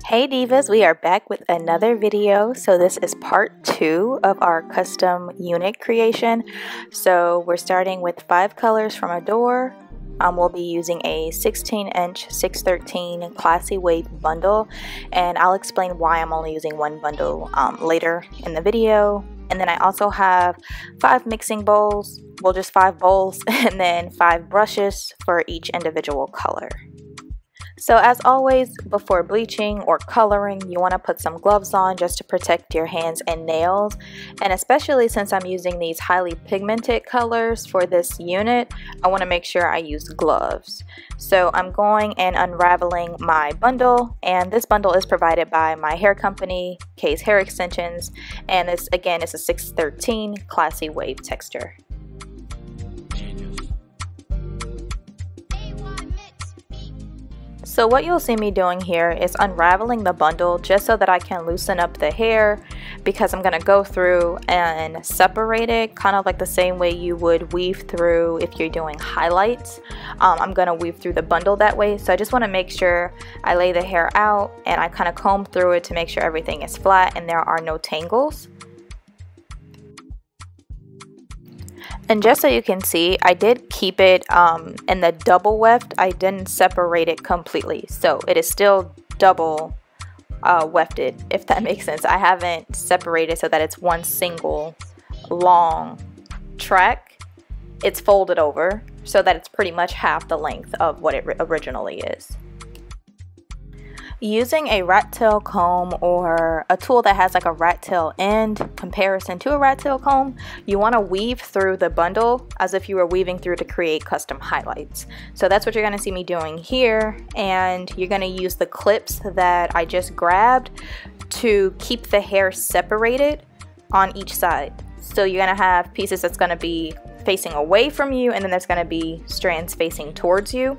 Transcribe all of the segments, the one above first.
Hey Divas, we are back with another video. So this is part 2 of our custom unit creation. So we're starting with 5 colors from a door. We'll be using a 16-inch 613 Classy Wave bundle, and I'll explain why I'm only using one bundle later in the video. And then I also have 5 mixing bowls, well just 5 bowls, and then 5 brushes for each individual color. So as always, before bleaching or coloring, you want to put some gloves on just to protect your hands and nails. And especially since I'm using these highly pigmented colors for this unit, I want to make sure I use gloves. So I'm going and unraveling my bundle, and this bundle is provided by my hair company, Kay's Hair Extensions, and this again is a 613 Classy Wave texture. So what you'll see me doing here is unraveling the bundle just so that I can loosen up the hair, because I'm going to go through and separate it kind of like the same way you would weave through if you're doing highlights. I'm going to weave through the bundle that way, so I just want to make sure I lay the hair out and I kind of comb through it to make sure everything is flat and there are no tangles. And just so you can see, I did keep it in the double weft. I didn't separate it completely. So it is still double wefted, if that makes sense. I haven't separated so that it's one single long track. It's folded over so that it's pretty much half the length of what it originally is. Using a rat tail comb or a tool that has like a rat tail end comparison to a rat tail comb, you want to weave through the bundle as if you were weaving through to create custom highlights. So that's what you're going to see me doing here, and you're going to use the clips that I just grabbed to keep the hair separated on each side. So you're going to have pieces that's going to be facing away from you, and then there's going to be strands facing towards you.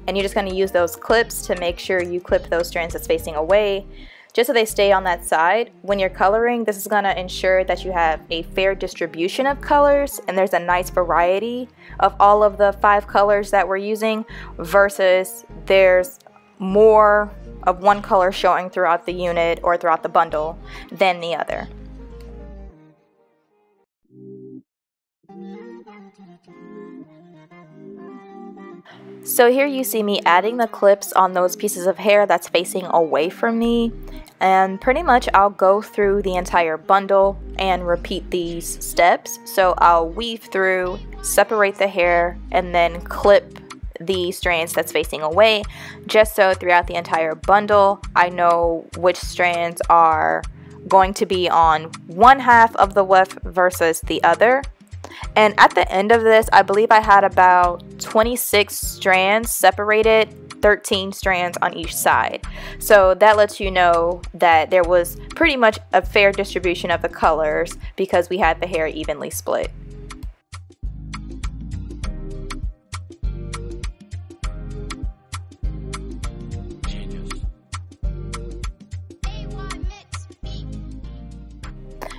And you're just going to use those clips to make sure you clip those strands that's facing away, just so they stay on that side. When you're coloring, this is going to ensure that you have a fair distribution of colors and there's a nice variety of all of the 5 colors that we're using, versus there's more of one color showing throughout the unit or throughout the bundle than the other. So here you see me adding the clips on those pieces of hair that's facing away from me, and pretty much I'll go through the entire bundle and repeat these steps. So I'll weave through, separate the hair, and then clip the strands that's facing away, just so throughout the entire bundle I know which strands are going to be on one half of the weft versus the other. And at the end of this, I believe I had about 26 strands separated, 13 strands on each side. So that lets you know that there was pretty much a fair distribution of the colors because we had the hair evenly split.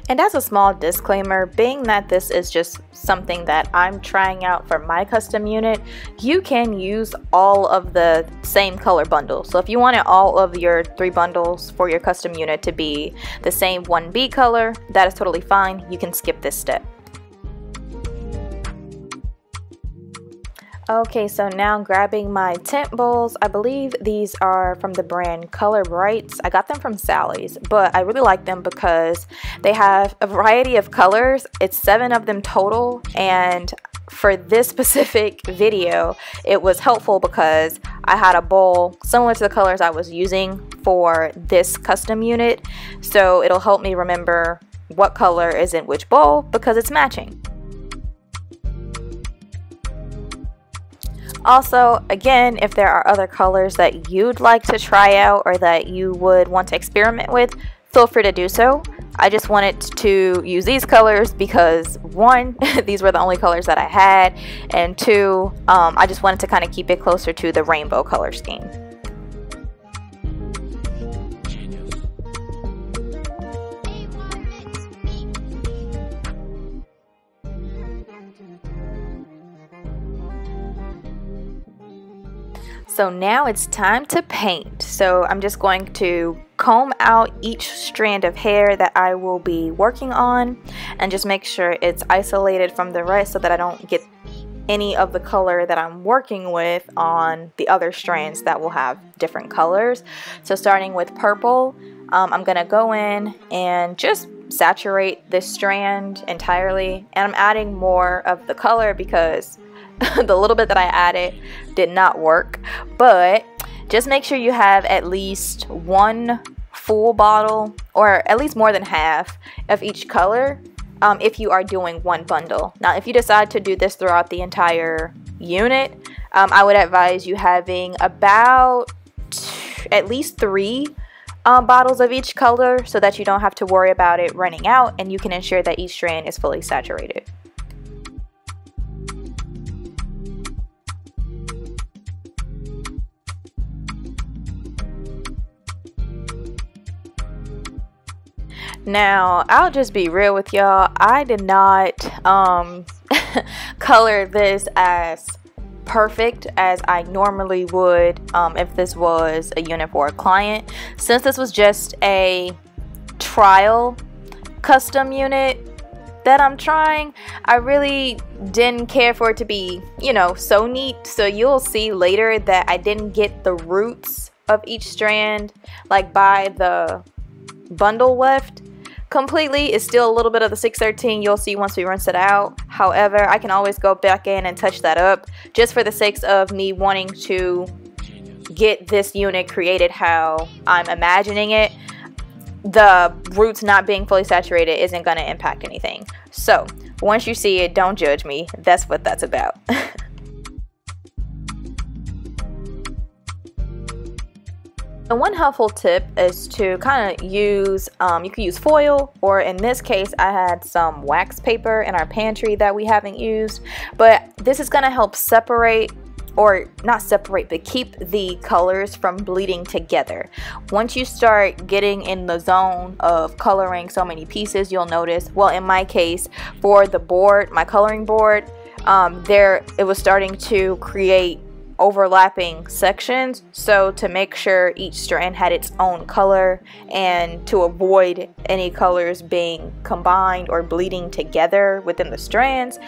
And as a small disclaimer, being that this is just something that I'm trying out for my custom unit, you can use all of the same color bundles. So if you wanted all of your 3 bundles for your custom unit to be the same 1B color, that is totally fine. You can skip this step. Okay, so now grabbing my tint bowls. I believe these are from the brand Color Brights. I got them from Sally's, but I really like them because they have a variety of colors. It's 7 of them total, and for this specific video, it was helpful because I had a bowl similar to the colors I was using for this custom unit, so it'll help me remember what color is in which bowl because it's matching. Also, again, if there are other colors that you'd like to try out or that you would want to experiment with, feel free to do so. I just wanted to use these colors because 1, these were the only colors that I had, and 2, I just wanted to kind of keep it closer to the rainbow color scheme. So now it's time to paint. So I'm just going to comb out each strand of hair that I will be working on and just make sure it's isolated from the rest so that I don't get any of the color that I'm working with on the other strands that will have different colors. So starting with purple, I'm gonna go in and just saturate this strand entirely, and I'm adding more of the color because the little bit that I added did not work. But just make sure you have at least one full bottle, or at least more than half of each color if you are doing one bundle. Now if you decide to do this throughout the entire unit, I would advise you having about at least 3 bottles of each color so that you don't have to worry about it running out, and you can ensure that each strand is fully saturated. Now, I'll just be real with y'all. I did not color this as perfect as I normally would if this was a unit for a client. Since this was just a trial custom unit that I'm trying, I really didn't care for it to be, you know, so neat. So you'll see later that I didn't get the roots of each strand like by the bundle left completely. It's still a little bit of the 613, you'll see once we rinse it out. However, I can always go back in and touch that up just for the sake of me wanting to get this unit created how I'm imagining it. The roots not being fully saturated isn't going to impact anything. So once you see it, don't judge me. That's what that's about. And one helpful tip is to kind of use, you can use foil, or in this case I had some wax paper in our pantry that we haven't used, but this is going to help separate, or not separate, but keep the colors from bleeding together. Once you start getting in the zone of coloring so many pieces, you'll notice, well in my case for the board, my coloring board, it was starting to create overlapping sections. So to make sure each strand had its own color and to avoid any colors being combined or bleeding together within the strands,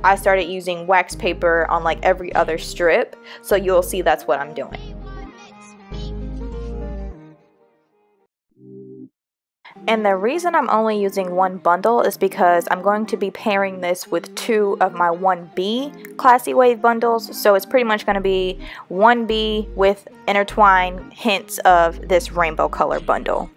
I started using wax paper on like every other strip. So you'll see that's what I'm doing. And the reason I'm only using one bundle is because I'm going to be pairing this with 2 of my 1B Classy Wave bundles. So it's pretty much going to be 1B with intertwined hints of this rainbow color bundle.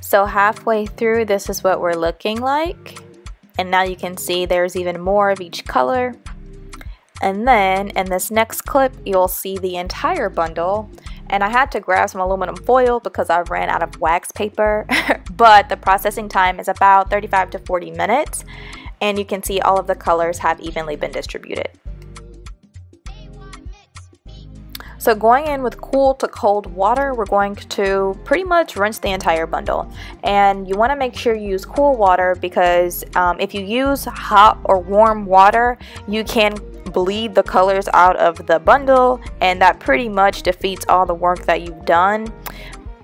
So halfway through, this is what we're looking like. And now you can see there's even more of each color. And then in this next clip, you'll see the entire bundle. And I had to grab some aluminum foil because I ran out of wax paper. But the processing time is about 35 to 40 minutes. And you can see all of the colors have evenly been distributed. So going in with cool to cold water, we're going to pretty much rinse the entire bundle. And you want to make sure you use cool water because if you use hot or warm water, you can bleed the colors out of the bundle, and that pretty much defeats all the work that you've done.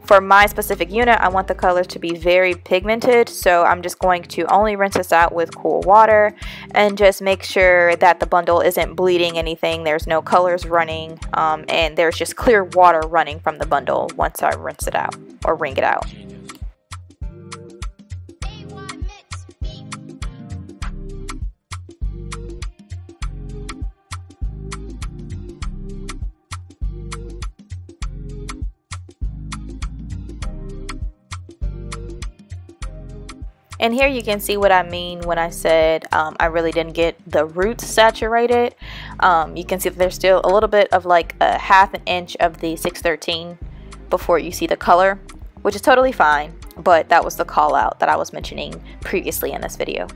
For my specific unit, I want the colors to be very pigmented, so I'm just going to only rinse this out with cool water and just make sure that the bundle isn't bleeding anything, there's no colors running, and there's just clear water running from the bundle once I rinse it out or wring it out. And here you can see what I mean when I said I really didn't get the roots saturated. You can see that there's still a little bit of like a ½ inch of the 613 before you see the color, which is totally fine, but that was the call out that I was mentioning previously in this video.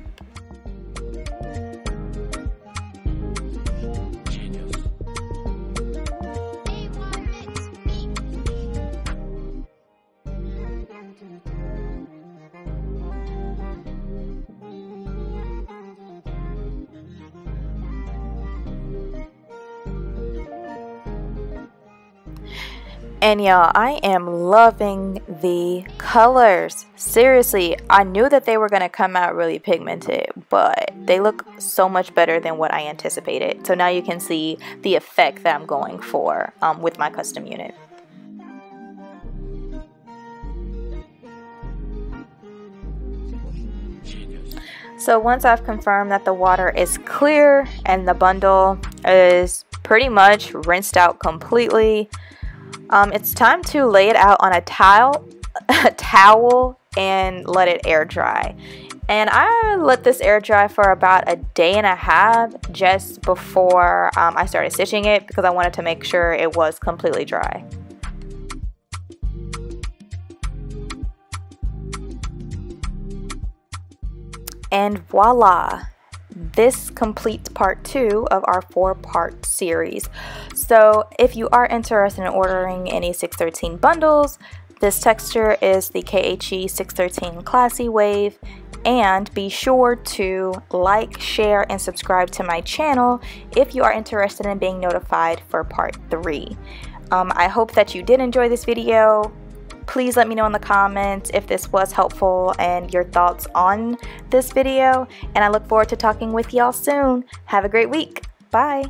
And y'all, I am loving the colors. Seriously, I knew that they were going to come out really pigmented, but they look so much better than what I anticipated. So now you can see the effect that I'm going for with my custom unit. So once I've confirmed that the water is clear and the bundle is pretty much rinsed out completely, it's time to lay it out on a towel and let it air dry. And I let this air dry for about a day and a half just before I started stitching it, because I wanted to make sure it was completely dry. And voila! This completes part 2 of our 4-part series. So if you are interested in ordering any 613 bundles, this texture is the KHE 613 Classy Wave. And be sure to like, share, and subscribe to my channel if you are interested in being notified for part 3. I hope that you did enjoy this video. Please let me know in the comments if this was helpful and your thoughts on this video. And I look forward to talking with y'all soon. Have a great week. Bye.